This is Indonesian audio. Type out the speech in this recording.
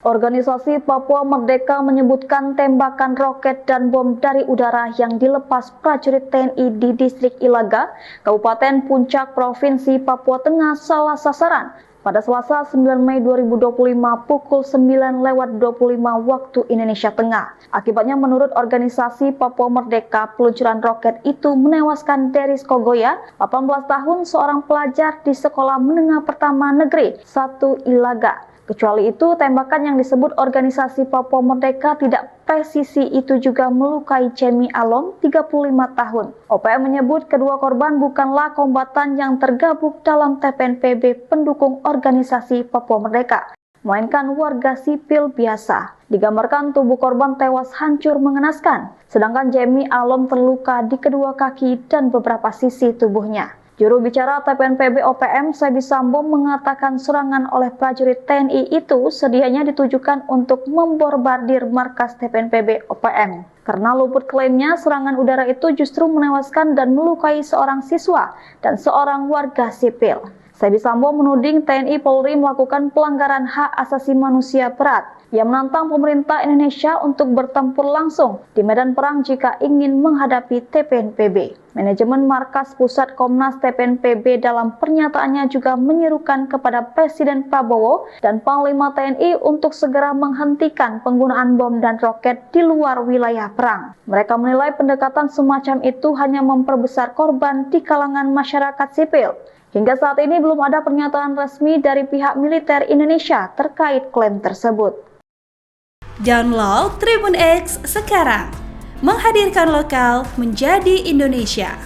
Organisasi Papua Merdeka menyebutkan tembakan roket dan bom dari udara yang dilepas prajurit TNI di distrik Ilaga, Kabupaten Puncak, Provinsi Papua Tengah salah sasaran pada Selasa 9 Mei 2025 pukul 9:25 waktu Indonesia Tengah. Akibatnya menurut organisasi Papua Merdeka, peluncuran roket itu menewaskan Deris Kogoya, 18 tahun, seorang pelajar di Sekolah Menengah Pertama Negeri 1 Ilaga. Kecuali itu, tembakan yang disebut organisasi Papua Merdeka tidak presisi itu juga melukai Cemi Alom, 35 tahun. OPM menyebut kedua korban bukanlah kombatan yang tergabung dalam TPNPB pendukung organisasi Papua Merdeka, melainkan warga sipil biasa. Digambarkan tubuh korban tewas hancur mengenaskan, sedangkan Cemi Alom terluka di kedua kaki dan beberapa sisi tubuhnya. Juru bicara TPNPB OPM, Sebi Sambo, mengatakan serangan oleh prajurit TNI itu sedianya ditujukan untuk memborbardir markas TPNPB OPM. Karena luput klaimnya, serangan udara itu justru menewaskan dan melukai seorang siswa dan seorang warga sipil. Sebi Sambo menuding TNI Polri melakukan pelanggaran hak asasi manusia berat. Ia menantang pemerintah Indonesia untuk bertempur langsung di medan perang jika ingin menghadapi TPNPB. Manajemen Markas Pusat Komnas TPNPB dalam pernyataannya juga menyerukan kepada Presiden Prabowo dan Panglima TNI untuk segera menghentikan penggunaan bom dan roket di luar wilayah perang. Mereka menilai pendekatan semacam itu hanya memperbesar korban di kalangan masyarakat sipil. Hingga saat ini belum ada pernyataan resmi dari pihak militer Indonesia terkait klaim tersebut. Download Tribun X sekarang, menghadirkan lokal menjadi Indonesia.